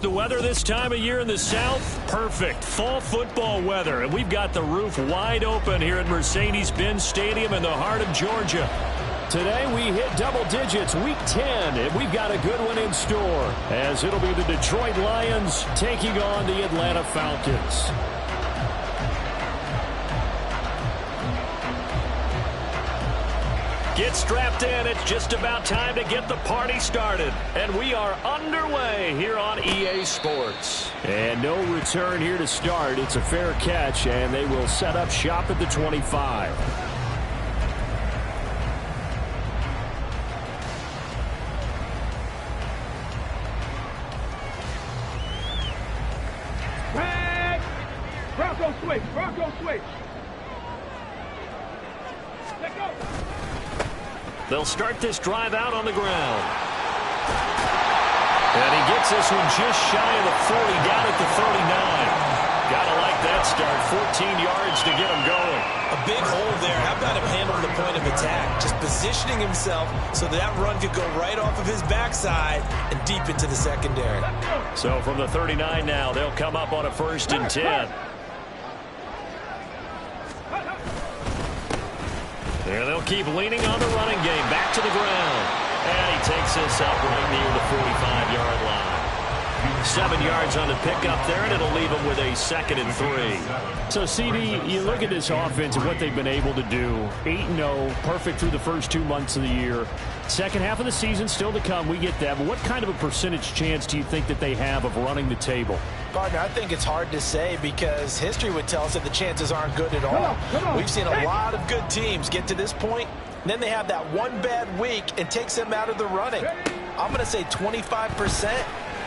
The weather this time of year in the South, perfect. Fall football weather. And we've got the roof wide open here at Mercedes-Benz Stadium in the heart of Georgia. Today we hit double digits, week 10, and we've got a good one in store, as it'll be the Detroit Lions taking on the Atlanta Falcons. Get strapped in. It's just about time to get the party started. And we are underway here on EA Sports. And no return here to start. It's a fair catch, and they will set up shop at the 25. Bronco switch. Bronco switch. Let go. They'll start this drive out on the ground. And he gets this one just shy of the 40, down at the 39. Gotta like that start. 14 yards to get him going. A big hole there. How about him handling the point of attack? Just positioning himself so that run could go right off of his backside and deep into the secondary. So from the 39 now, they'll come up on a 1st and 10. And they'll keep leaning on the running game. Back to the ground. And he takes this up right near the 45-yard line. 7 yards on the pickup there, and it'll leave him with a 2nd and 3. So, CD, you look at this offense and what they've been able to do. 8-0, perfect through the first 2 months of the year. Second half of the season still to come. We get that. But what kind of a percentage chance do you think that they have of running the table? Gardner, I think it's hard to say because history would tell us that the chances aren't good at all. We've seen a lot of good teams get to this point, and then they have that one bad week and takes them out of the running. I'm going to say 25%,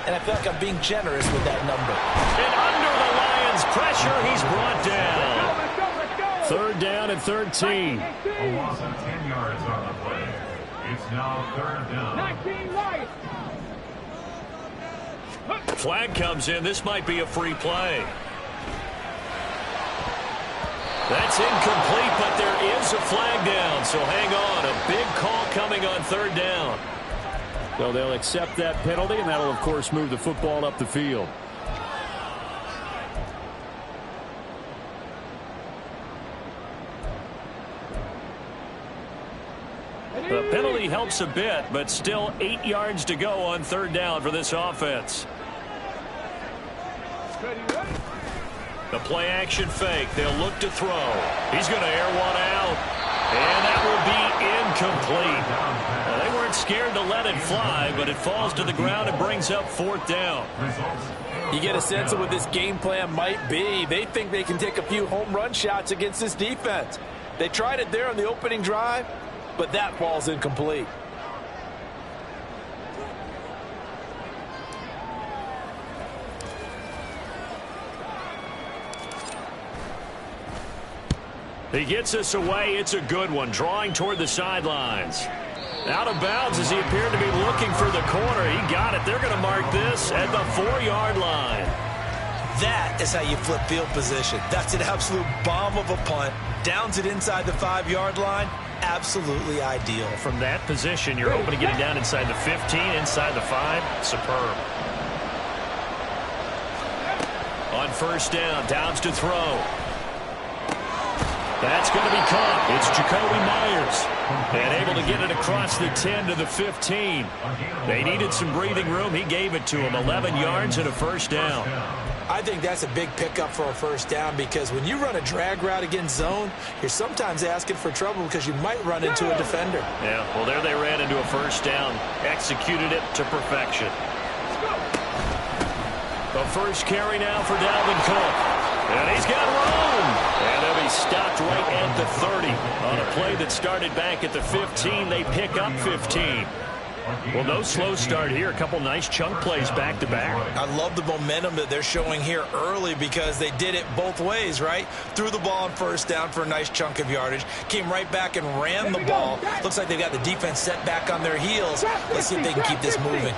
and I feel like I'm being generous with that number. And under the Lions' pressure, he's brought down. Let's go. 3rd down and 13. A loss of 10 yards on the play. It's now 3rd down. 19 Lions. Flag comes in. This might be a free play. That's incomplete, but there is a flag down, so hang on. A big call coming on 3rd down. So they'll accept that penalty, and that'll, of course, move the football up the field. The penalty helps a bit, but still 8 yards to go on 3rd down for this offense. The play-action fake. They'll look to throw. He's going to air one out. And that will be incomplete. Now, they weren't scared to let it fly, but it falls to the ground and brings up 4th down. You get a sense of what this game plan might be. They think they can take a few home run shots against this defense. They tried it there on the opening drive, but that falls incomplete. He gets us away. It's a good one. Drawing toward the sidelines. Out of bounds as he appeared to be looking for the corner. He got it. They're going to mark this at the 4-yard line. That is how you flip field position. That's an absolute bomb of a punt. Downs it inside the 5-yard line. Absolutely ideal. From that position, you're open to getting down inside the 15, inside the 5. Superb. On 1st down, Downs to throw. That's going to be caught. It's Jacoby Myers. And able to get it across the 10 to the 15. They needed some breathing room. He gave it to him. 11 yards and a 1st down. I think that's a big pickup for a 1st down because when you run a drag route against zone, you're sometimes asking for trouble because you might run into a defender. Yeah, well, there they ran into a 1st down. Executed it to perfection. The 1st carry now for Dalvin Cook. And he's got room. And they'll be stopped right at the 30. On a play that started back at the 15, they pick up 15. Well, no slow start here. A couple nice chunk plays back-to-back. I love the momentum that they're showing here early because they did it both ways, right? Threw the ball on 1st down for a nice chunk of yardage. Came right back and ran the ball. Looks like they've got the defense set back on their heels. Let's see if they can keep this moving.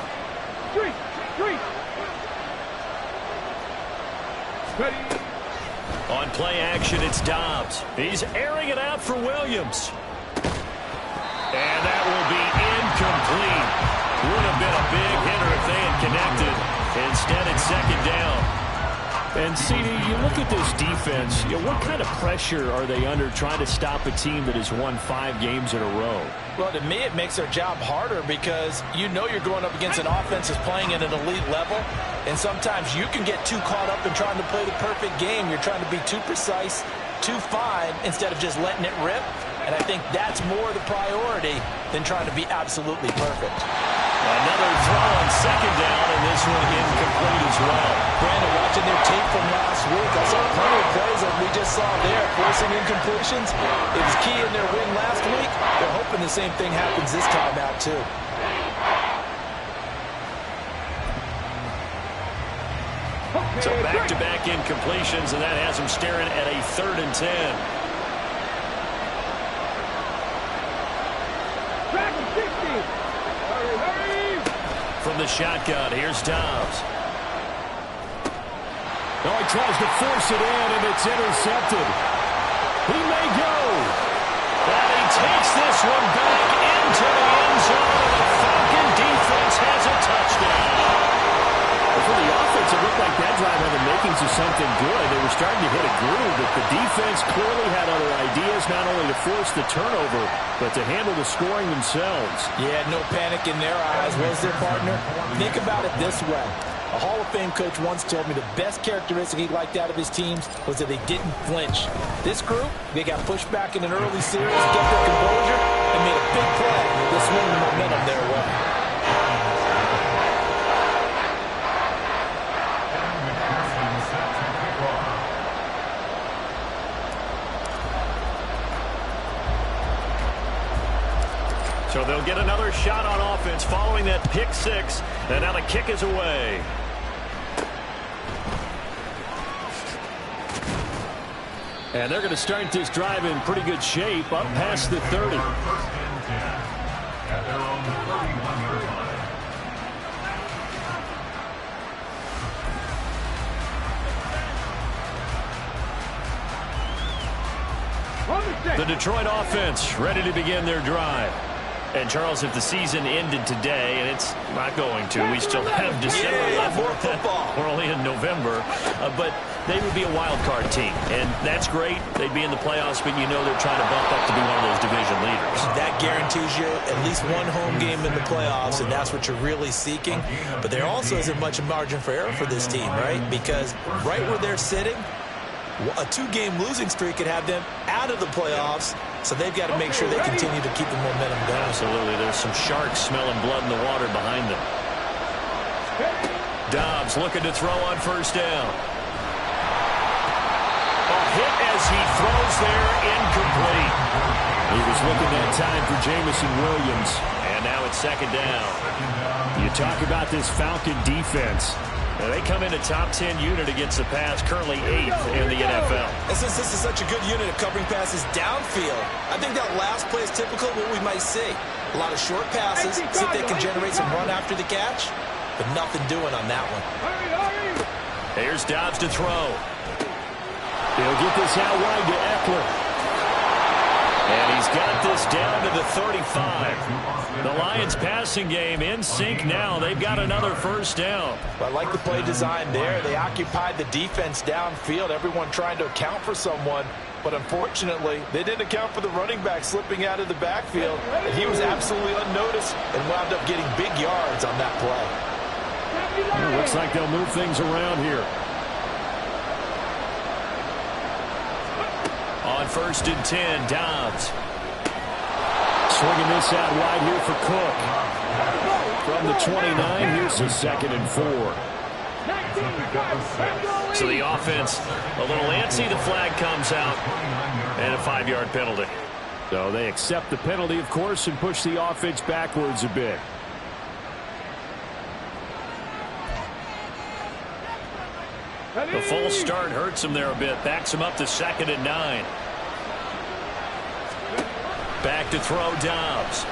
On play action, it's Dobbs. He's airing it out for Williams. And that will be incomplete. Would have been a big hitter if they had connected. Instead, it's second down. And, CD, you look at this defense, what kind of pressure are they under trying to stop a team that has won 5 games in a row? Well, to me, it makes their job harder because you know you're going up against an offense that's playing at an elite level, and sometimes you can get too caught up in trying to play the perfect game. You're trying to be too precise, too fine, instead of just letting it rip. And I think that's more the priority than trying to be absolutely perfect. Another throw on second down, and this one incomplete as well. Brandon, watching their tape from last week, I saw plenty of plays like we just saw there, forcing incompletions. It was key in their win last week. They're hoping the same thing happens this time out, too. So back-to-back incompletions, and that has them staring at a 3rd and 10. From the shotgun, here's Dobbs. Oh, he tries to force it in, and it's intercepted. He may go. And he takes this one back into the end zone. The Falcon defense has a touchdown. For the offense, it looked like that drive had the makings of something good. They were starting to hit a groove, but the defense clearly had other ideas, not only to force the turnover, but to handle the scoring themselves. Yeah, no panic in their eyes. Where's their partner? Think about it this way. A Hall of Fame coach once told me the best characteristic he liked out of his teams was that they didn't flinch. This group, they got pushed back in an early series, kept their composure, and made a big play to swing the momentum their way. So they'll get another shot on offense following that pick 6. And now the kick is away. And they're going to start this drive in pretty good shape, up past the 30. At their own 31-yard line. The Detroit offense ready to begin their drive. And, Charles, if the season ended today, and it's not going to, we still have December left. More football. We're only in November. But they would be a wild card team. And that's great. They'd be in the playoffs, but you know they're trying to bump up to be one of those division leaders. That guarantees you at least one home game in the playoffs, and that's what you're really seeking. But there also isn't much margin for error for this team, right? Because right where they're sitting, a 2-game losing streak could have them out of the playoffs, so they've got to make sure they continue to keep the momentum going. Absolutely. There's some sharks smelling blood in the water behind them. Dobbs looking to throw on first down. A hit as he throws there, incomplete. He was looking that time for Jamison Williams. And now it's second down. You talk about this Falcon defense. Now they come in a top 10 unit against the pass, currently 8th in the NFL. And since this is such a good unit of covering passes downfield, I think that last play is typical of what we might see. A lot of short passes, see if they can generate some run after the catch, but nothing doing on that one. Here's Dobbs to throw. He'll get this out wide to Eckler. And he's got this down to the 35. The Lions passing game in sync now. They've got another first down. I like the play design there. They occupied the defense downfield, everyone trying to account for someone. But unfortunately, they didn't account for the running back slipping out of the backfield. And he was absolutely unnoticed and wound up getting big yards on that play. It looks like they'll move things around here. On 1st and 10, Dobbs. Swinging this out wide here for Cook. From the 29, here's a 2nd and 4. So the offense a little antsy. The flag comes out. And a 5-yard penalty. So they accept the penalty, of course, and push the offense backwards a bit. The false start hurts him there a bit. Backs him up to 2nd and 9. Back to throw, Dobbs.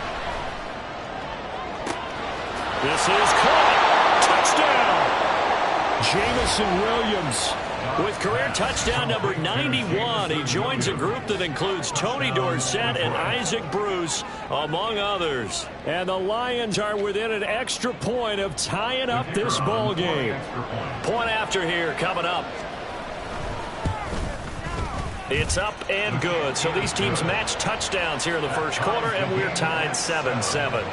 This is caught. Touchdown. Jamison Williams With career touchdown number 91, he joins a group that includes Tony Dorsett and Isaac Bruce, among others. And the Lions are within an extra point of tying up this ball game. Point after here coming up. It's up and good. So these teams match touchdowns here in the first quarter, and we're tied 7-7.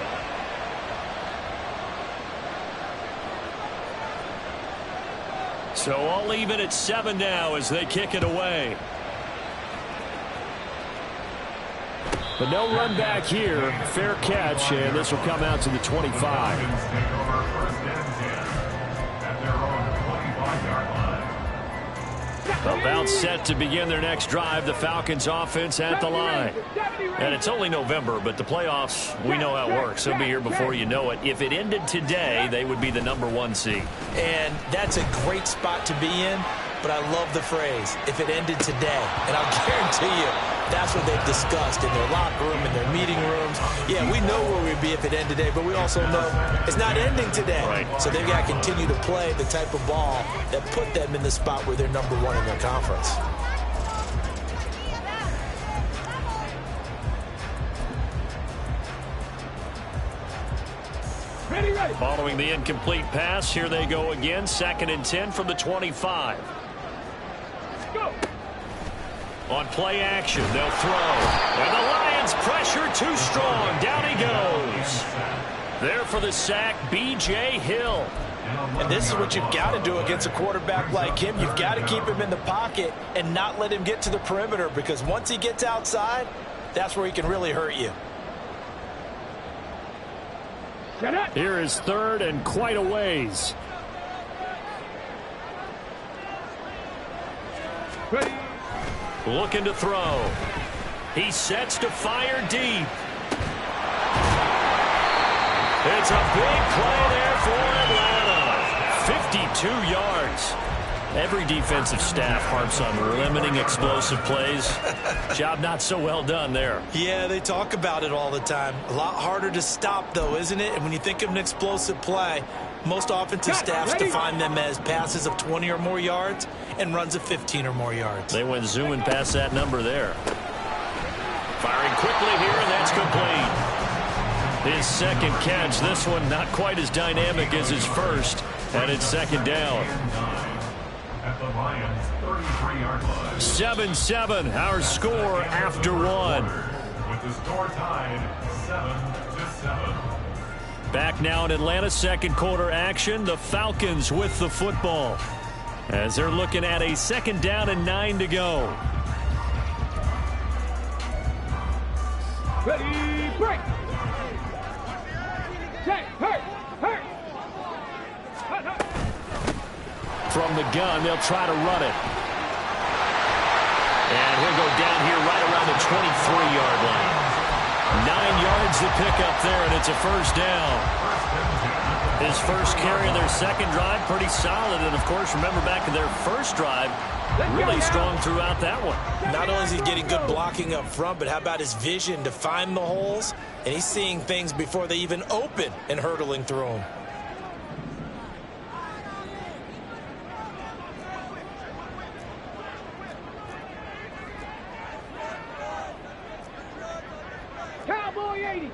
So all even at 7 now as they kick it away. But no run back here. Fair catch, and this will come out to the 25. About set to begin their next drive. The Falcons offense at the line. And it's only November, but the playoffs, we know how it works. They'll be here before you know it. If it ended today, they would be the #1 seed. And that's a great spot to be in, but I love the phrase, if it ended today. And I'll guarantee you, that's what they've discussed in their locker room, in their meeting rooms. Yeah, we know where we'd be if it ended today, but we also know it's not ending today. Right. So they've got to continue to play the type of ball that put them in the spot where they're #1 in their conference. Ready, ready. Following the incomplete pass, here they go again. 2nd and 10 from the 25. Go. On play action, they'll throw. And the Lions pressure too strong. Down he goes. There for the sack, B.J. Hill. And this is what you've got to do against a quarterback like him. You've got to keep him in the pocket and not let him get to the perimeter, because once he gets outside, that's where he can really hurt you. Here is 3rd and quite a ways. Ready. Looking to throw. He sets to fire deep. It's a big play there for Atlanta. 52 yards. Every defensive staff harps on limiting explosive plays. Job not so well done there. Yeah, they talk about it all the time. A lot harder to stop, though, isn't it? And when you think of an explosive play, most offensive staffs define them as passes of 20 or more yards and runs of 15 or more yards. They went zooming past that number there. Firing quickly here, and that's complete. His 2nd catch. This one not quite as dynamic as his first, and it's 2nd down. At the Lions' 33-yard line. 7-7, our score after 1. With the score tied 7-7. Back now in Atlanta, 2nd quarter action. The Falcons with the football as they're looking at a 2nd down and 9 to go. Ready, break. Set, hurt, hurt. Hut, hut. From the gun, they'll try to run it. And he'll go down here right around the 23-yard line. 9 yards to pick up there, and it's a 1st down. His first carry of their 2nd drive, pretty solid. And, of course, remember back to their first drive, really strong throughout that one. Not only is he getting good blocking up front, but how about his vision to find the holes? And he's seeing things before they even open and hurdling through them. Cowboy 80.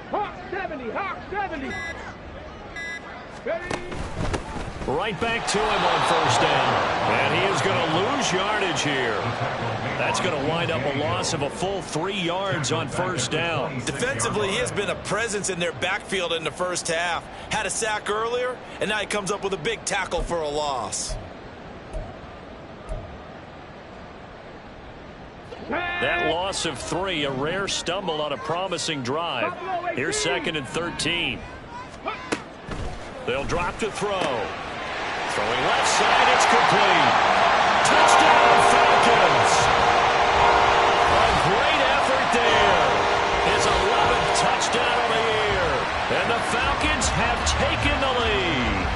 Hawk 70. Hawk 70. Ready. Right back to him on 1st down. And he is going to lose yardage here. That's going to wind up a loss of a full 3 yards on 1st down. Defensively, he has been a presence in their backfield in the first half. Had a sack earlier, and now he comes up with a big tackle for a loss. That loss of 3, a rare stumble on a promising drive. Here's 2nd and 13. They'll drop to throw. Throwing left side, it's complete. Touchdown, Falcons. A great effort there. His 11th touchdown of the year. And the Falcons have taken the lead.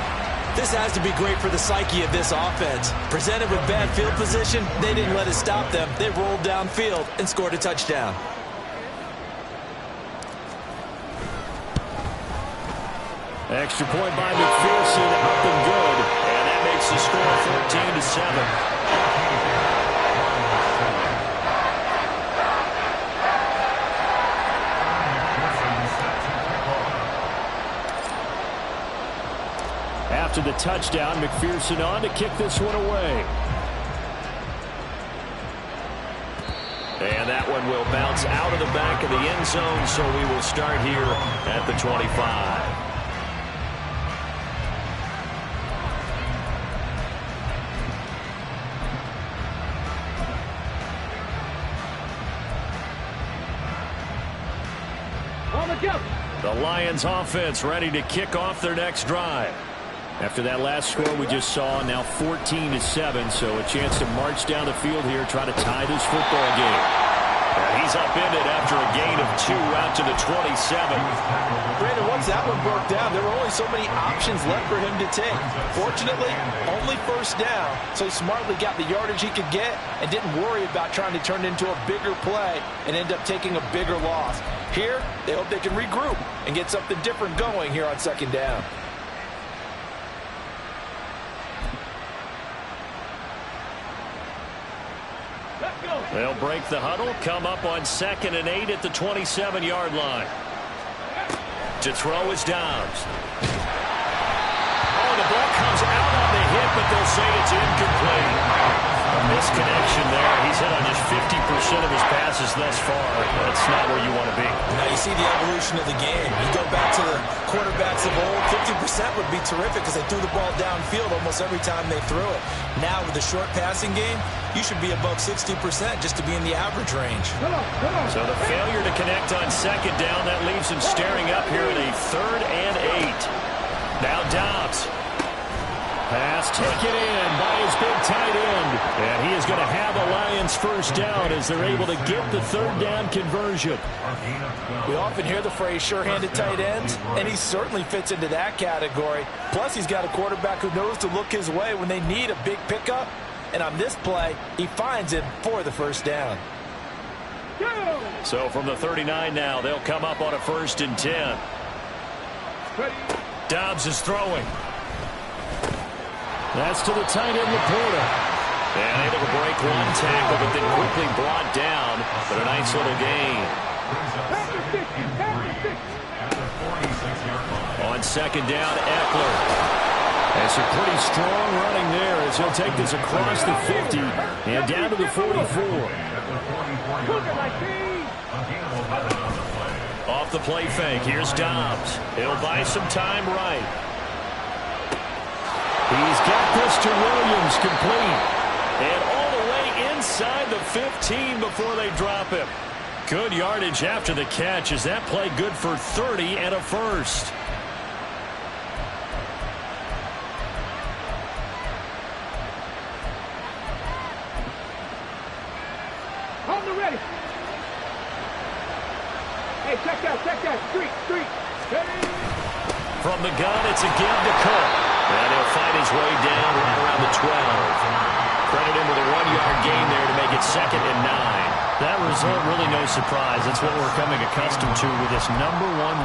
This has to be great for the psyche of this offense. Presented with bad field position, they didn't let it stop them. They rolled downfield and scored a touchdown. Extra point by McPherson, up and good. And makes the score 14-7. After the touchdown, McPherson on to kick this one away. And that one will bounce out of the back of the end zone, so we will start here at the 25. The Lions offense ready to kick off their next drive. After that last score we just saw, now 14-7, so a chance to march down the field here, try to tie this football game. And he's upended after a gain of 2 out to the 27. Brandon, once that one broke down, there were only so many options left for him to take. Fortunately, only first down, so he smartly got the yardage he could get and didn't worry about trying to turn it into a bigger play and end up taking a bigger loss. Here, they hope they can regroup and get something different going here on second down. They'll break the huddle, come up on 2nd and 8 at the 27-yard line. To throw is Dobbs. Oh, the ball comes out on the hit, but they'll say it's incomplete. A misconnection there. He's hit on just 50% of his passes thus far. That's not where you want to be. Now you see the evolution of the game. You go back to the quarterbacks of old, 50% would be terrific because they threw the ball downfield almost every time they threw it. Now with the short passing game, you should be above 60% just to be in the average range. So the failure to connect on 2nd down, that leaves him staring up here at a 3rd and 8. Now Dobbs. Pass taken in by his big tight end. And he is going to have a Lions first down as they're able to get the 3rd down conversion. We often hear the phrase sure-handed tight ends, and he certainly fits into that category. Plus, he's got a quarterback who knows to look his way when they need a big pickup. And on this play, he finds him for the first down. So from the 39 now, they'll come up on a 1st and 10. Dobbs is throwing. That's to the tight end, Laporta. And able to break one tackle, but then quickly brought down. But a nice little gain. On 2nd down, Eckler. And some pretty strong running there as he'll take this across the 50 and down to the 44. Off the play fake, here's Dobbs. He'll buy some time right. He's got this to Williams, complete. And all the way inside the 15 before they drop him. Good yardage after the catch. Is that play good for 30 and a first? On the ready. Hey, check that. Street. From the gun, it's a give to Cook. And he'll find his way down right around the 12. Credit him with a 1-yard gain there to make it 2nd and 9. That result, really no surprise. That's what we're coming accustomed to with this #1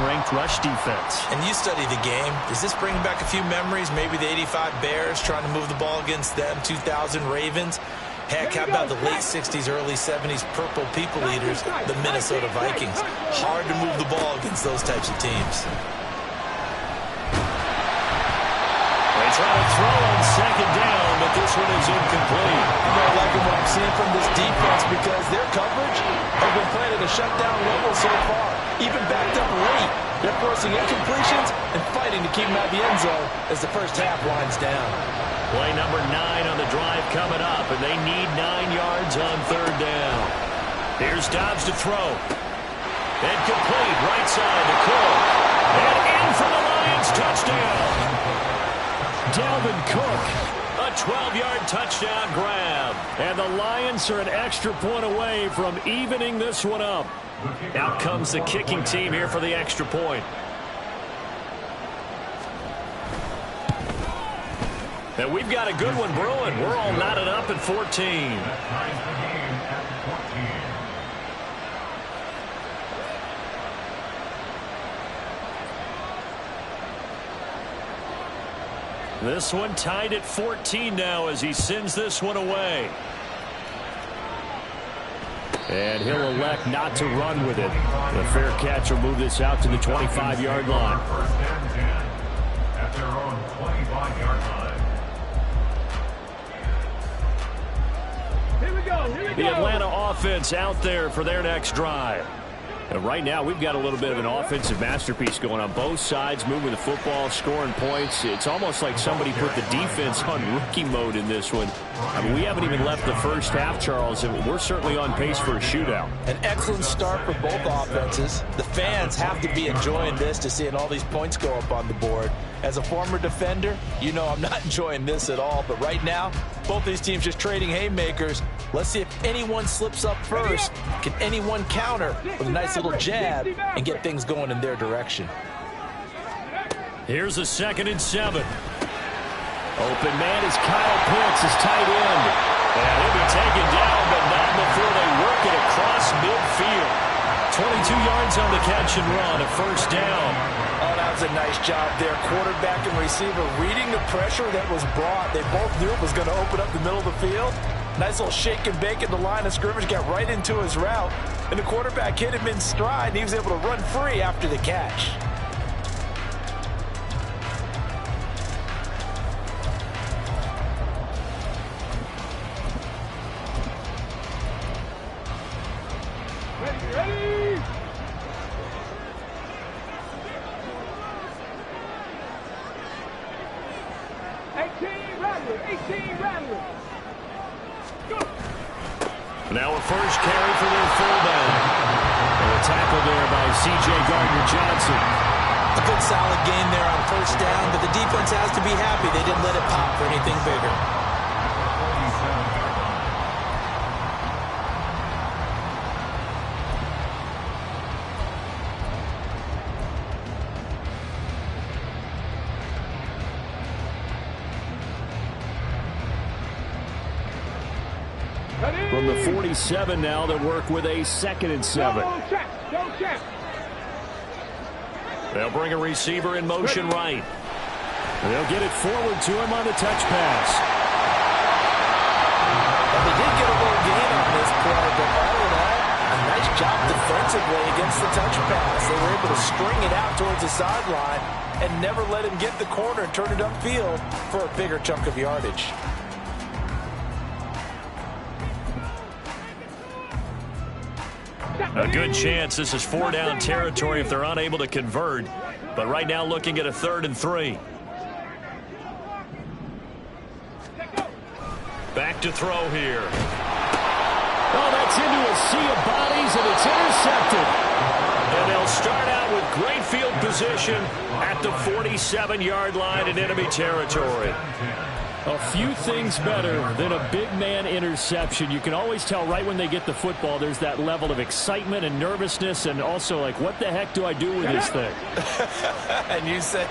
ranked rush defense. And you study the game. Does this bring back a few memories? Maybe the 85 Bears trying to move the ball against them, 2000 Ravens. Heck, how about the late 60s, early 70s Purple People Eaters, the Minnesota Vikings? Hard to move the ball against those types of teams. Try to throw on 2nd down, but this one is incomplete. I'm really liking what I'm seeing from this defense because their coverage has been playing at a shutdown level so far. Even backed up late, they're forcing incompletions and fighting to keep them out of the end zone as the first half winds down. Play number 9 on the drive coming up, and they need 9 yards on 3rd down. Here's Dobbs to throw. And complete, right side to Cook. And in for the Lions, touchdown. Dalvin Cook. A 12-yard touchdown grab. And the Lions are an extra point away from evening this one up. Out comes the kicking team here for the extra point. And we've got a good one brewing. We're all knotted up at 14. This one tied at 14 now as he sends this one away. And he'll elect not to run with it. The fair catch will move this out to the 25-yard line. First and 10 at their own 25-yard line. Here we go. Here we go. The Atlanta offense out there for their next drive. And right now, we've got a little bit of an offensive masterpiece going on both sides, moving the football, scoring points. It's almost like somebody put the defense on rookie mode in this one. I mean, we haven't even left the first half, Charles, and we're certainly on pace for a shootout. An excellent start for both offenses. The fans have to be enjoying this to seeing all these points go up on the board. As a former defender, you know I'm not enjoying this at all. But right now, both these teams just trading haymakers. Let's see if anyone slips up first. Can anyone counter with a nice little jab and get things going in their direction? Here's a 2nd and 7. Open man is Kyle Pitts, his tight end. And he'll be taken down, but not before they work it across midfield. 22 yards on the catch and run, a first down. Oh, that was a nice job there. Quarterback and receiver reading the pressure that was brought. They both knew it was going to open up the middle of the field. Nice little shake and bake in the line of scrimmage, got right into his route. And the quarterback hit him in stride, and he was able to run free after the catch. Ready. 18 Rattler. Go. Now a first carry for their fullback. And a tackle there by C.J. Gardner-Johnson. A good solid gain there on first down, but the defense has to be happy they didn't let it pop for anything bigger. From the 47 now, they work with a 2nd and 7. Don't check. They'll bring a receiver in motion right. They'll get it forward to him on the touch pass. And they did get a little gain on this play, but all in all, a nice job defensively against the touch pass. They were able to string it out towards the sideline and never let him get the corner and turn it upfield for a bigger chunk of yardage. A good chance this is 4-down territory if they're unable to convert. But right now looking at a 3rd and 3. Back to throw here. Oh, that's into a sea of bodies, and it's intercepted. And they'll start out with great field position at the 47-yard line in enemy territory. A few things better than a big man interception. You can always tell right when they get the football, there's that level of excitement and nervousness, and also like, what the heck do I do with this thing? And you say,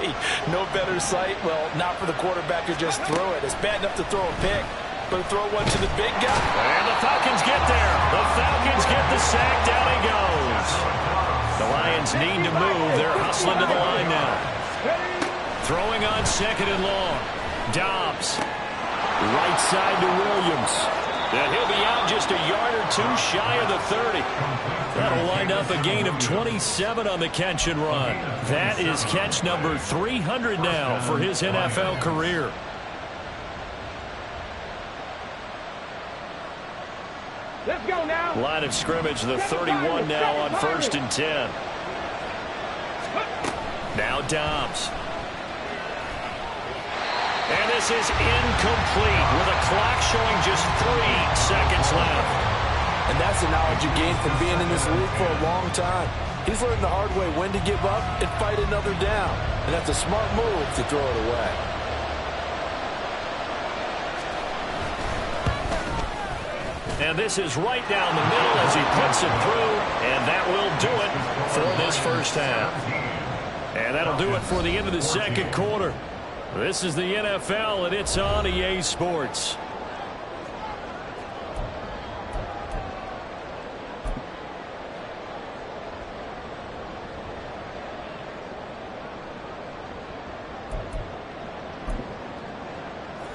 no better sight? Well, not for the quarterback who just threw it. It's bad enough to throw a pick, but to throw one to the big guy. And the Falcons get there. The Falcons get the sack. Down he goes. The Lions need to move. They're hustling to the line now. Throwing on 2nd and long. Dobbs. Right side to Williams. And he'll be out just a yard or two shy of the 30. That'll wind up a gain of 27 on the catch and run. That is catch number 300 now for his NFL career. Let's go now. Line of scrimmage, the 31 now on 1st and 10. Now Dobbs. And this is incomplete with a clock showing just 3 seconds left. And that's the knowledge you gain from being in this league for a long time. He's learned the hard way when to give up and fight another down. And that's a smart move to throw it away. And this is right down the middle as he puts it through. And that will do it for this first half. And that'll do it for the end of the second quarter. This is the NFL, and it's on EA Sports.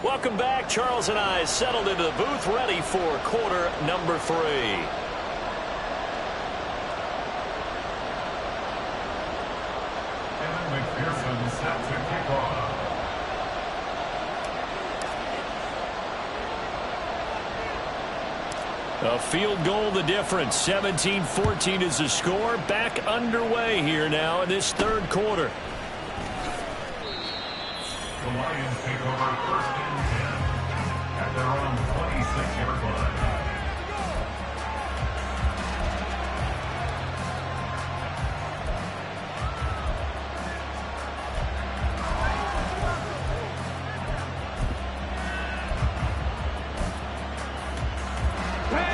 Welcome back. Charles and I settled into the booth, ready for quarter number 3. And McPherson set to kick off. A field goal the difference. 17-14 is the score. Back underway here now in this third quarter. The Lions take over first and 10 at their own 26-yard line.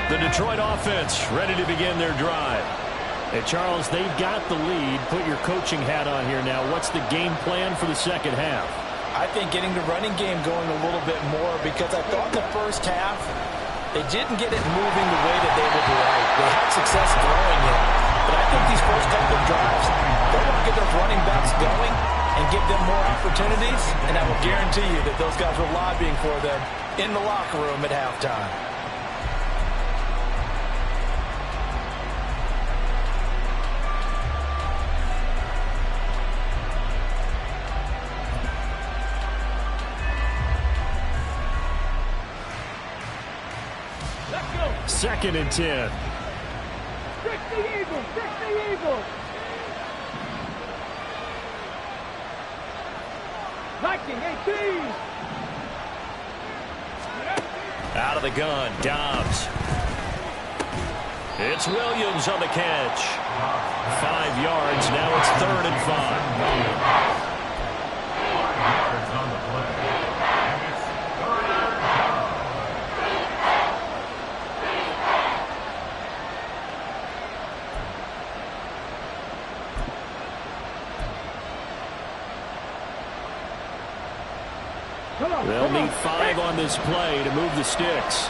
The Detroit offense ready to begin their drive. Hey, Charles, they've got the lead. Put your coaching hat on here now. What's the game plan for the second half? I think getting the running game going a little bit more, because I thought the first half they didn't get it moving the way that they would like. They had success throwing it, but I think these first couple of drives, they want to get those running backs going and give them more opportunities, and I will guarantee you that those guys were lobbying for them in the locker room at halftime. Second and 10. Trick the Eagles! Trick the Eagles! Liking 18! Out of the gun, Dobbs. It's Williams on the catch. 5 yards, now it's 3rd and 5. 5 yards on the play. And it's 3rd down. They'll need 5 on this play to move the sticks.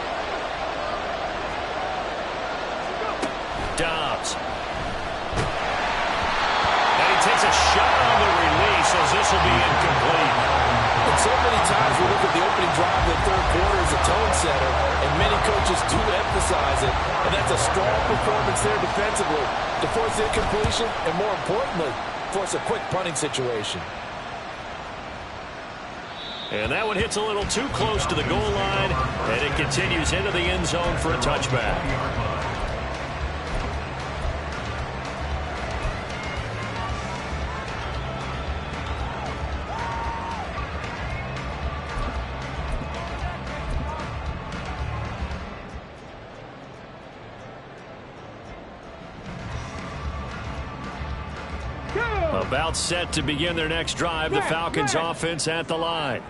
Dobbs. And he takes a shot on the release as this will be incomplete. And so many times we look at the opening drive of the third quarter as a tone setter, and many coaches do emphasize it, and that's a strong performance there defensively to force the incompletion and, more importantly, force a quick punting situation. And that one hits a little too close to the goal line, and it continues into the end zone for a touchback. About set to begin their next drive, the Falcons offense at the line.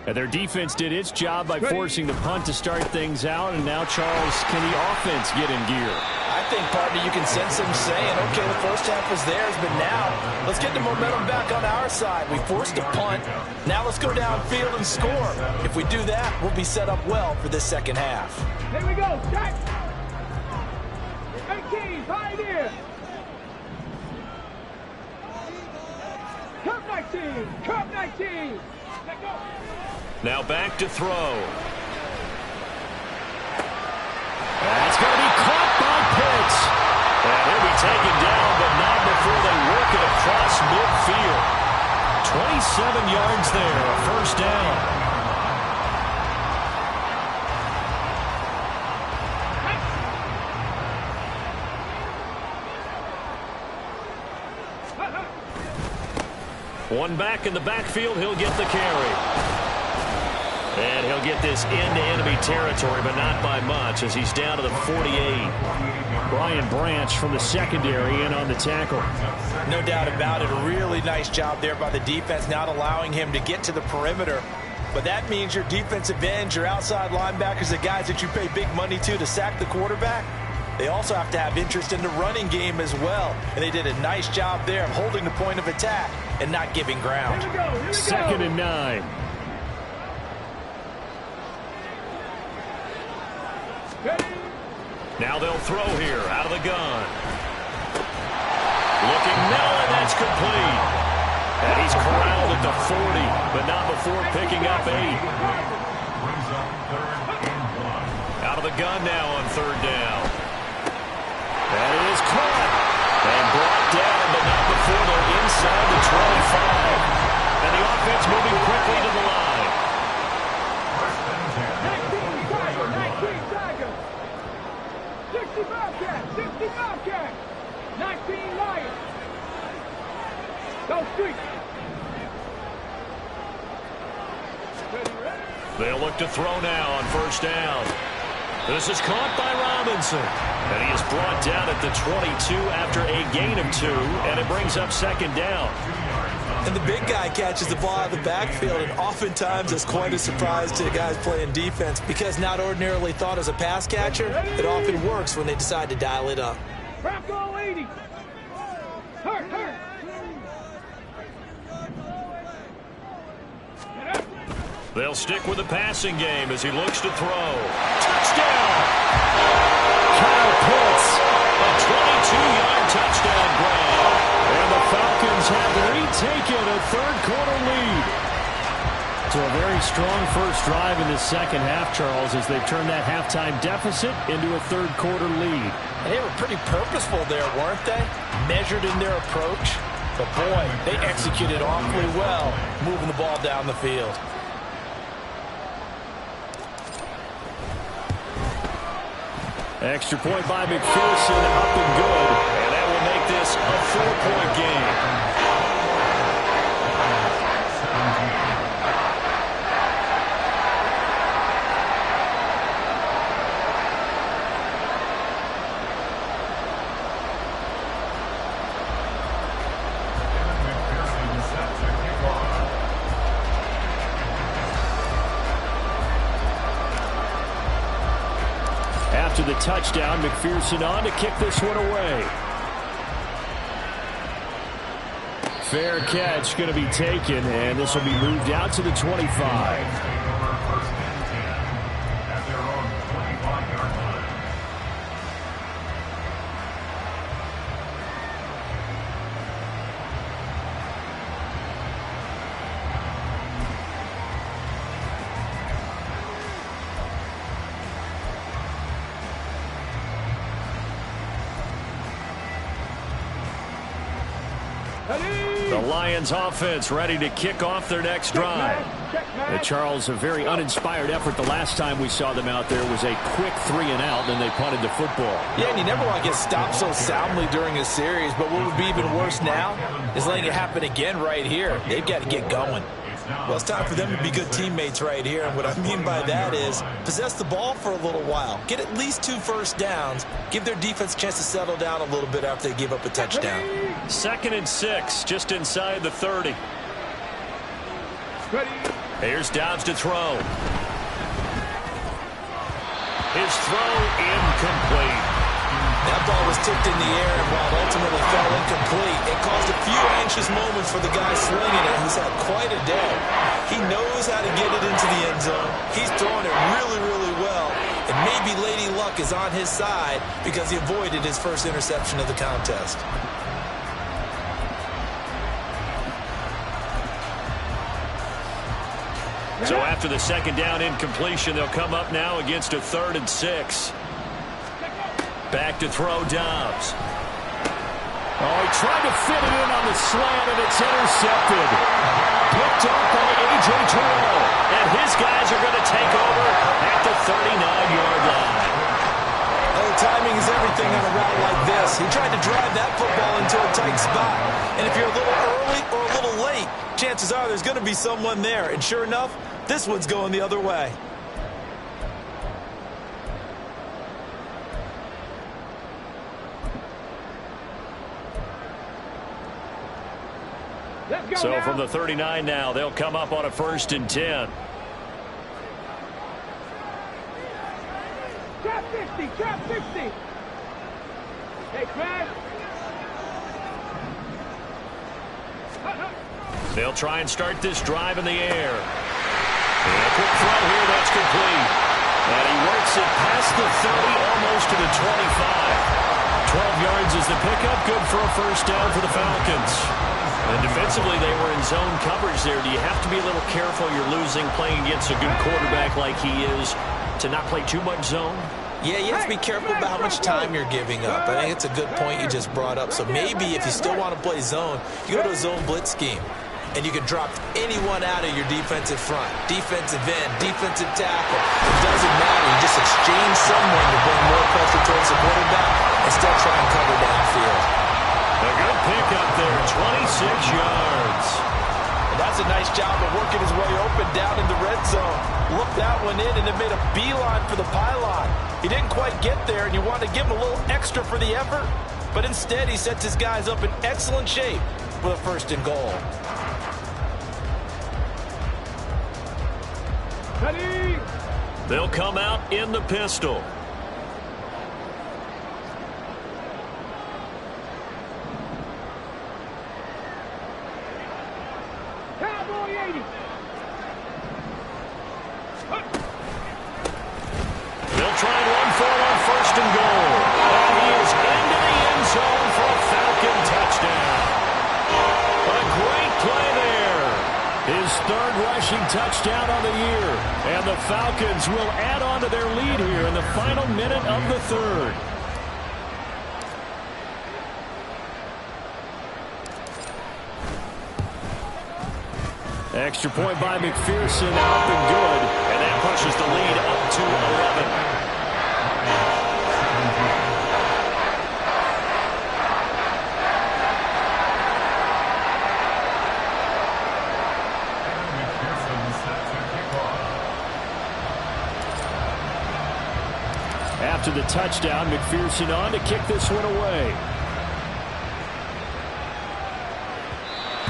And their defense did its job by forcing the punt to start things out, and now, Charles, can the offense get in gear? I think, partner, you can sense them saying, okay, the first half was theirs, but now let's get the momentum back on our side. We forced a punt. Now let's go downfield and score. If we do that, we'll be set up well for this second half. Here we go, check! 18, pioneer! Cup 19, Cup 19! Let go! Now back to throw. That's going to be caught by Pitts. And he'll be taken down, but not before they work it across midfield. 27 yards there, a first down. One back in the backfield, he'll get the carry. And he'll get this into enemy territory, but not by much as he's down to the 48. Brian Branch from the secondary in on the tackle. No doubt about it. A really nice job there by the defense, not allowing him to get to the perimeter. But that means your defensive ends, your outside linebackers, the guys that you pay big money to sack the quarterback, they also have to have interest in the running game as well. And they did a nice job there of holding the point of attack and not giving ground. Here we go, here we go! 2nd and 9. Now they'll throw here out of the gun. Looking middle, and that's complete. And he's corralled at the 40, but not before picking up 8. Out of the gun now on third down. And it is caught. And brought down, but not before they're inside the 25. And the offense moving quickly to the line. 19 Tigers. 60 Bobcats. 60 Bobcats. 19 Lions. Go Streets. They'll look to throw now on first down. This is caught by Robinson. And he is brought down at the 22 after a gain of 2. And it brings up second down. And the big guy catches the ball out of the backfield, and oftentimes it's quite a surprise to the guys playing defense because not ordinarily thought as a pass catcher, it often works when they decide to dial it up. Bronco 80. Hurt. They'll stick with the passing game as he looks to throw. Touchdown! Kyle Pitts, a 22-yard touchdown grab. And the Falcons have retaken a third-quarter lead. So a very strong first drive in the second half, Charles, as they've turned that halftime deficit into a third-quarter lead. They were pretty purposeful there, weren't they? Measured in their approach. But, boy, they executed awfully well, moving the ball down the field. Extra point by McPherson, up and good. And that will make this a 4-point game. After the touchdown, McPherson on to kick this one away. Fair catch going to be taken, and this will be moved out to the 25. The Lions offense ready to kick off their next drive. Charles, a very uninspired effort the last time we saw them out there was a quick 3-and-out, and they punted the football. Yeah, and you never want to get stopped so soundly during a series, but what would be even worse now is letting it happen again right here. They've got to get going. Well, it's time for them to be good teammates right here, and what I mean by that is possess the ball for a little while, get at least 2 first downs, give their defense a chance to settle down a little bit after they give up a touchdown. 2nd and 6, just inside the 30. Here's Dobbs to throw. His throw incomplete. That ball was tipped in the air, and while it ultimately fell incomplete, it caused a few anxious moments for the guy swinging it, who's had quite a day. He knows how to get it into the end zone. He's throwing it really, really well, and maybe Lady Luck is on his side because he avoided his first interception of the contest. So after the second down incompletion, they'll come up now against a 3rd and 6. Back to throw Dobbs. Oh, he tried to fit it in on the slant, and it's intercepted. Picked up by A.J. Terrell. And his guys are going to take over at the 39-yard line. Oh, timing is everything on a route like this. He tried to drive that football into a tight spot. And if you're a little early or a little late, chances are there's going to be someone there. And sure enough, this one's going the other way. So from the 39 now, they'll come up on a 1st and 10. Trap 50, trap 50. Hey, Craig. They'll try and start this drive in the air. And a quick throw here, that's complete. And he works it past the 30, almost to the 25. 12 yards is the pickup, good for a first down for the Falcons. And defensively, they were in zone coverage there. Do you have to be a little careful? You're losing, playing against a good quarterback like he is, to not play too much zone? Yeah, you have to be careful about how much time you're giving up. I think it's a good point you just brought up. So maybe if you still want to play zone, you go to a zone blitz scheme. And you can drop anyone out of your defensive front. Defensive end, defensive tackle. It doesn't matter. You just exchange someone to bring more pressure towards the quarterback and still try and cover downfield. A good pickup there, 26 yards. And that's a nice job of working his way open down in the red zone. Looked that one in and it made a beeline for the pylon. He didn't quite get there, and you want to give him a little extra for the effort. But instead, he sets his guys up in excellent shape with a 1st and goal. Ready. They'll come out in the pistol. Cowboy 80. They'll try and run for it on 1st and goal. And he is into the end zone for a Falcon touchdown. A great play there. His 3rd rushing touchdown on the year. And the Falcons will add on to their lead here in the final minute of the 3rd. Extra point by McPherson, up and good. And that pushes the lead up to 11. After the touchdown, McPherson on to kick this one away.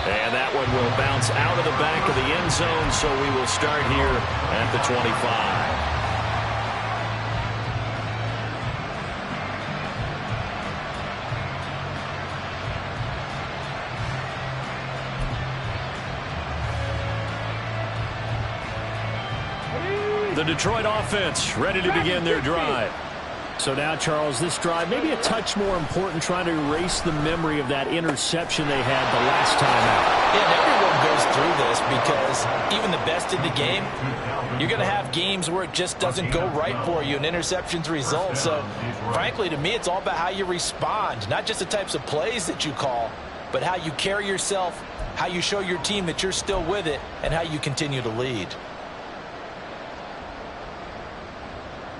And that one will bounce out of the back of the end zone, so we will start here at the 25. The Detroit offense ready to begin their drive. So now, Charles, this drive maybe a touch more important, trying to erase the memory of that interception they had the last time out. Yeah, and everyone goes through this because even the best in the game, you're going to have games where it just doesn't go right for you and interceptions result. So, frankly, to me, it's all about how you respond, not just the types of plays that you call, but how you carry yourself, how you show your team that you're still with it, and how you continue to lead.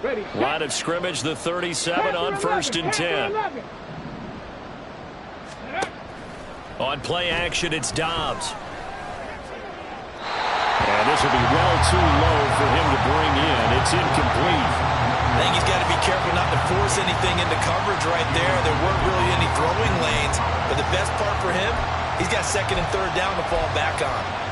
Ready. Line of scrimmage, the 37 on 1st and 10. On play action, it's Dobbs. And this will be well too low for him to bring in. It's incomplete. I think he's got to be careful not to force anything into coverage right there. There weren't really any throwing lanes. But the best part for him, he's got 2nd and 3rd down to fall back on.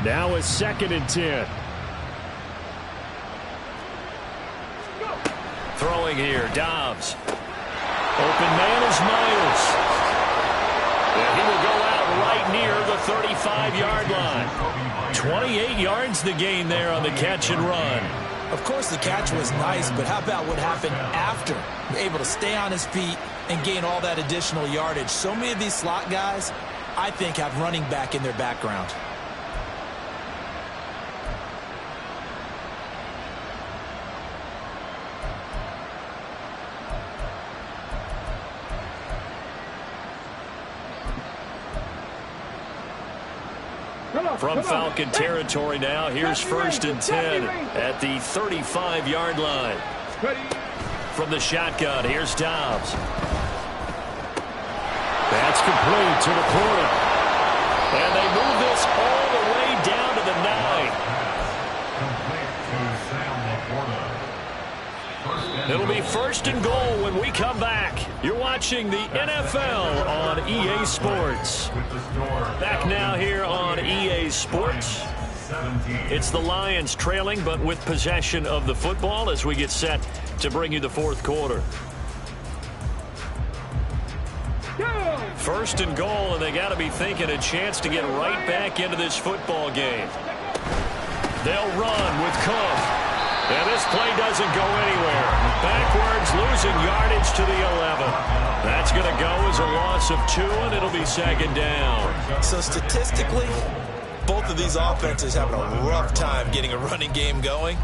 Now a 2nd and 10. Throwing here, Dobbs. Open man is Myers. And he will go out right near the 35-yard line. 28 yards the gain there on the catch and run. Of course, the catch was nice, but how about what happened after? Able to stay on his feet and gain all that additional yardage. So many of these slot guys, I think, have running back in their background. From Falcon territory now, here's 1st and 10 at the 35-yard line. From the shotgun, here's Dobbs. That's complete to the corner. And they move this all the way down to the 9. It'll be 1st and goal when we come back. You're watching the NFL on EA Sports. Back now here on EA Sports. It's the Lions trailing, but with possession of the football as we get set to bring you the 4th quarter. 1st and goal, and they got to be thinking a chance to get right back into this football game. They'll run with Cook. And this play doesn't go anywhere. Backwards, losing yardage to the 11. That's going to go as a loss of 2, and it'll be second down. So statistically, both of these offenses having a rough time getting a running game going.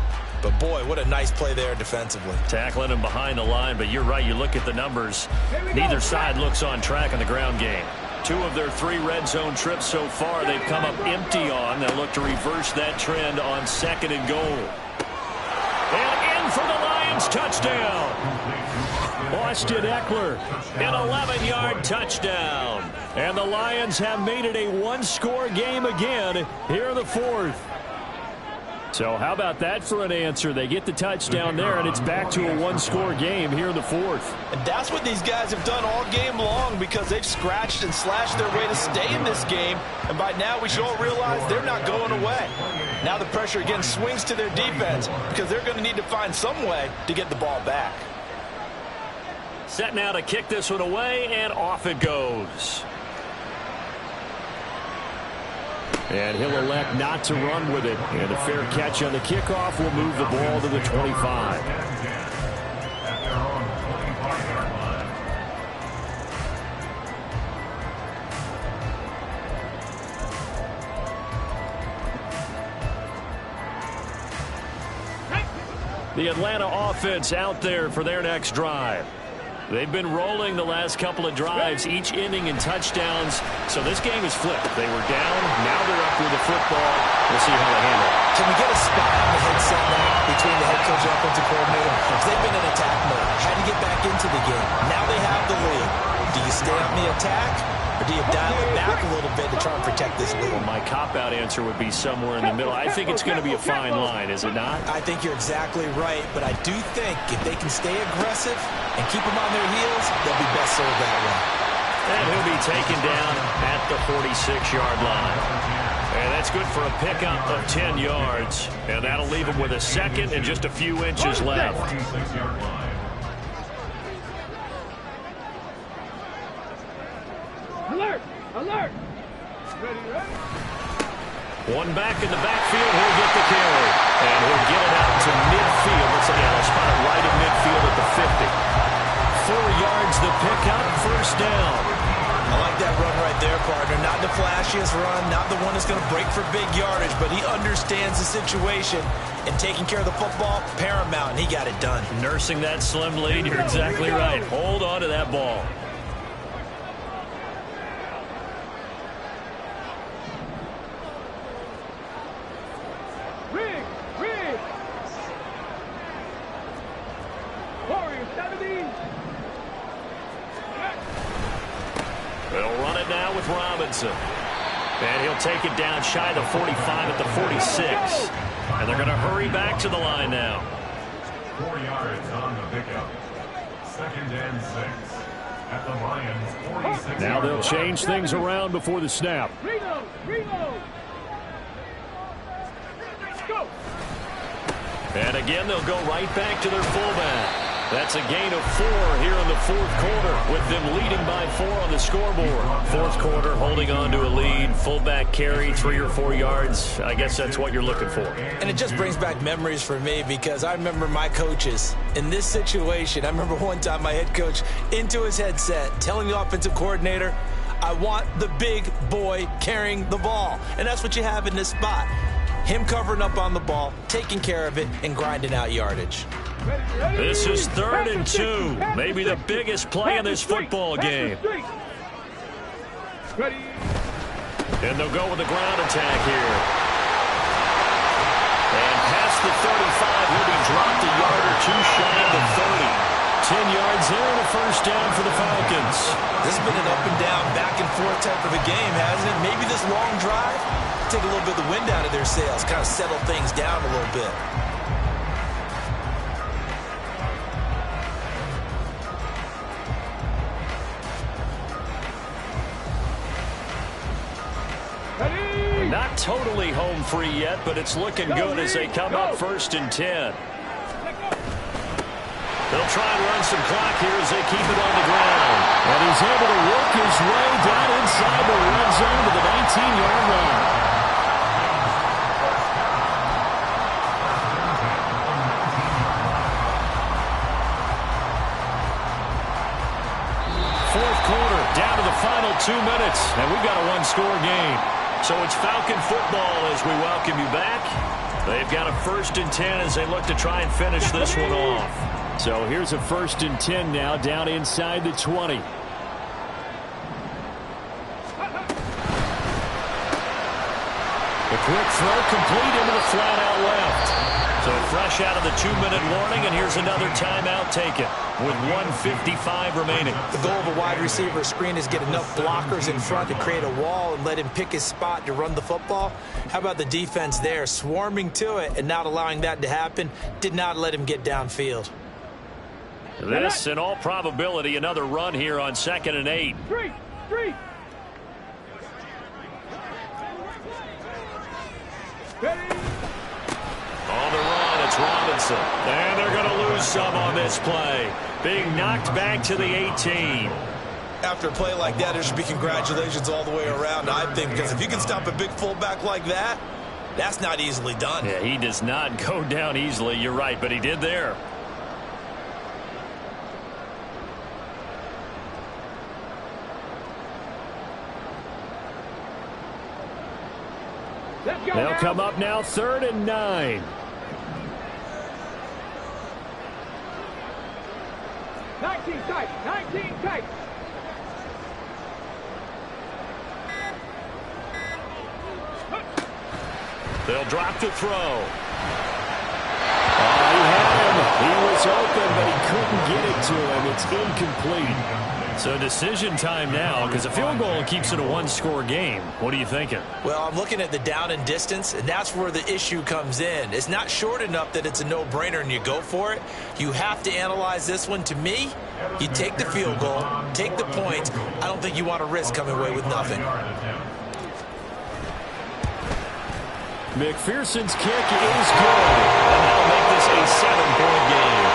But, boy, what a nice play there defensively. Tackling him behind the line, but you're right. You look at the numbers. Neither side looks on track in the ground game. 2 of their 3 red zone trips so far, they've come up empty on. They'll look to reverse that trend on 2nd and goal. And in for the Lions, touchdown. Austin Eckler, an 11-yard touchdown. And the Lions have made it a 1-score game again here in the 4th. So how about that for an answer? They get the touchdown there, and it's back to a 1-score game here in the 4th. And that's what these guys have done all game long, because they've scratched and slashed their way to stay in this game. And by now we should all realize they're not going away. Now the pressure again swings to their defense, because they're going to need to find some way to get the ball back. Set now to kick this one away, and off it goes. And he'll elect not to run with it. And a fair catch on the kickoff will move the ball to the 25. The Atlanta offense out there for their next drive. They've been rolling the last couple of drives, each ending in touchdowns. So this game is flipped. They were down. Now they're up with the football. We'll see how they handle it. Can we get a spot on the headset now between the head coach and offensive coordinator? Because they've been in attack mode. Had to get back into the game. Now they have the lead. Do you stay on the attack, or do you dial it back a little bit to try and protect this lead? Well, my cop-out answer would be somewhere in the middle. I think it's going to be a fine line, is it not? I think you're exactly right, but I do think if they can stay aggressive and keep them on their heels, they'll be best served that way. And he'll be taken down at the 46-yard line. And that's good for a pickup of 10 yards. And that'll leave him with a second and just a few inches left. Alert! Alert! Ready, ready? One back in the backfield, he'll get the carry. And he'll get it out to midfield. Let's say they'll spot it right at midfield at the 50. 4 yards the pickup, first down. I like that run right there, partner. Not the flashiest run, not the one that's going to break for big yardage, but he understands the situation, and taking care of the football, paramount, and he got it done. Nursing that slim lead, you're exactly right. Hold on to that ball. Rig! Rig! Warrior 70! They'll run it now with Robinson. And he'll take it down shy of the 45 at the 46. And they're going to hurry back to the line now. 4 yards on the pickup. 2nd and 6. At the Lions, 46. Now they'll change things around before the snap. Reload! Reload! Go! And again, they'll go right back to their fullback. That's a gain of 4 here in the 4th quarter, with them leading by 4 on the scoreboard. 4th quarter, holding on to a lead. Fullback carry, 3 or 4 yards. I guess that's what you're looking for. And it just brings back memories for me, because I remember my coaches in this situation. I remember one time my head coach into his headset telling the offensive coordinator, I want the big boy carrying the ball. And that's what you have in this spot. Him covering up on the ball, taking care of it, and grinding out yardage. This is 3rd and 2. Maybe the biggest play in this football game. Ready? And they'll go with the ground attack here. And past the 35, he'll be dropped a yard or 2 shy of the 30. 10 yards there and a first down for the Falcons. This has been an up and down, back and forth type of a game, hasn't it? Maybe this long drive, take a little bit of the wind out of their sails, kind of settle things down a little bit. Not totally home free yet, but it's looking good as they come up 1st and 10. They'll try and run some clock here as they keep it on the ground. And he's able to work his way down inside the red zone to the 19-yard line. 2 minutes, and we've got a one-score game. So it's Falcon football as we welcome you back. They've got a 1st and 10 as they look to try and finish this one off. So here's a 1st and 10 now, down inside the 20. The quick throw complete into the flat out left. So fresh out of the 2-minute warning, and here's another timeout taken with 1:55 remaining. The goal of a wide receiver screen is get enough blockers in front to create a wall and let him pick his spot to run the football. How about the defense there, swarming to it and not allowing that to happen? Did not let him get downfield. This, in all probability, another run here on 2nd and 8. Three. On the run, it's Robinson. And they're going to lose some on this play. Being knocked back to the 18. After a play like that, there should be congratulations all the way around, I think, because if you can stop a big fullback like that, that's not easily done. Yeah, he does not go down easily. You're right, but he did there. They'll come up now, 3rd and 9. 19 tight. They'll drop the throw. He had him. He was open, but he couldn't get it to him. It's incomplete. So decision time now, because a field goal keeps it a one-score game. What are you thinking? Well, I'm looking at the down and distance, and that's where the issue comes in. It's not short enough that it's a no-brainer and you go for it. You have to analyze this one. To me, you take the field goal, take the points. I don't think you want to risk coming away with nothing. McPherson's kick is good. And that'll make this a 7-point game.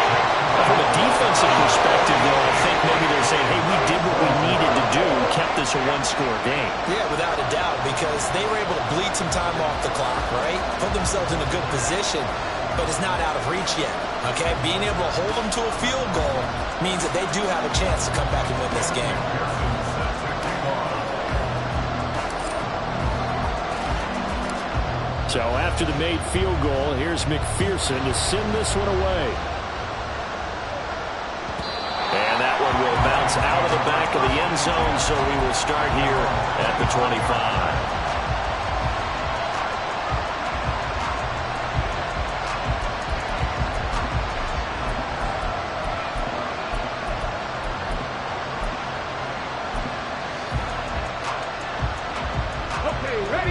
From a defensive perspective, though, I think maybe they're saying, hey, we did what we needed to do, kept this a one-score game. Yeah, without a doubt, because they were able to bleed some time off the clock, right? Put themselves in a good position, but it's not out of reach yet, okay? Being able to hold them to a field goal means that they do have a chance to come back and win this game. So after the made field goal, here's McPherson to send this one away. And that one will bounce out of the back of the end zone, so we will start here at the 25.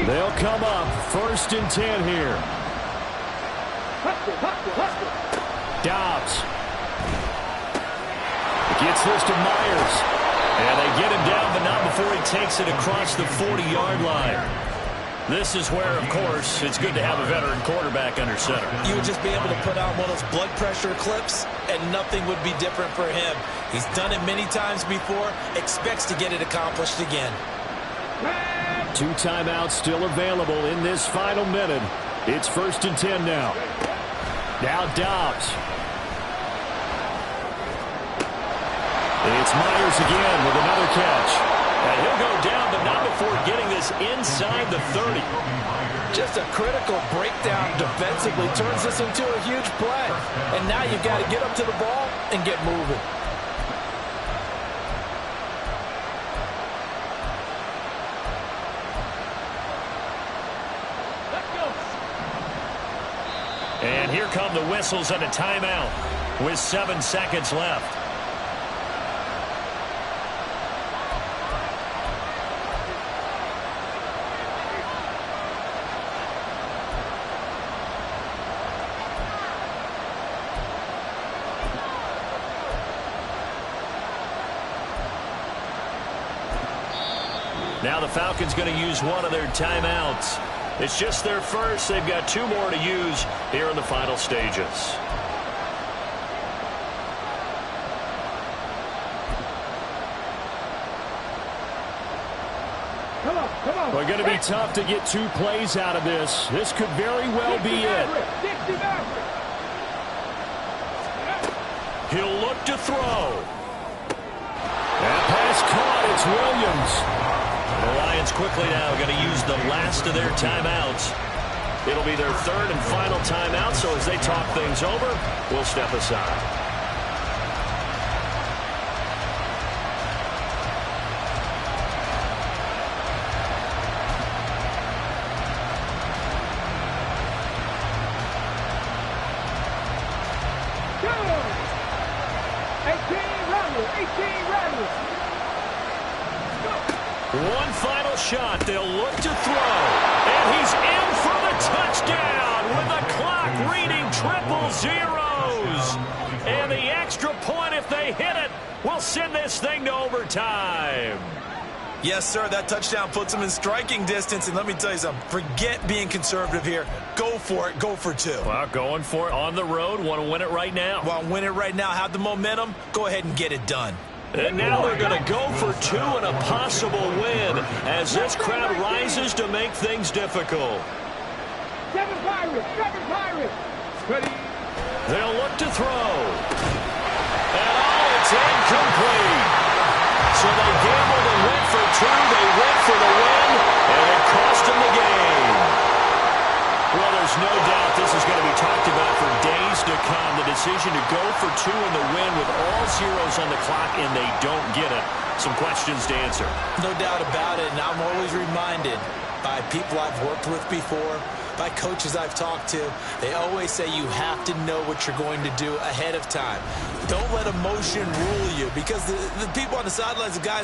They'll come up 1st and 10 here. Dobbs gets this to Myers. And they get him down, but not before he takes it across the 40-yard line. This is where, of course, it's good to have a veteran quarterback under center. You would just be able to put out one of those blood pressure clips, and nothing would be different for him. He's done it many times before, expects to get it accomplished again. 2 timeouts still available in this final minute. It's 1st and 10 now. Now Dobbs. It's Myers again with another catch. And he'll go down, but not before getting this inside the 30. Just a critical breakdown defensively turns this into a huge play. And now you've got to get up to the ball and get moving. And here come the whistles and a timeout with 7 seconds left. Now the Falcons going to use one of their timeouts. It's just their first. They've got 2 more to use here in the final stages. Come on. We're going to be tough to get 2 plays out of this. This could very well be it. He'll look to throw. That pass pass caught. It's Williams. The Lions quickly now going to use the last of their timeouts. It'll be their third and final timeout, so as they talk things over, we'll step aside. One final shot. They'll look to throw. And he's in for the touchdown with the clock reading triple zeros. And the extra point, if they hit it, will send this thing to overtime. Yes, sir. That touchdown puts them in striking distance. And let me tell you something. Forget being conservative here. Go for it. Go for two. Well, going for it on the road. Want to win it right now. Want to win it right now. Have the momentum. Go ahead and get it done. And now they're going to go for two and a possible win as this crowd rises to make things difficult. Seven Pirates. Ready. They'll look to throw. And it's incomplete. So they gambled and went for two. They went for the win, and it cost them the game. Well, there's no doubt this is going to be talked about for days to come. The decision to go for two in the win with all zeros on the clock, and they don't get it. Some questions to answer. No doubt about it, and I'm always reminded by people I've worked with before, by coaches I've talked to, they always say you have to know what you're going to do ahead of time. Don't let emotion rule you, because the people on the sidelines, the guys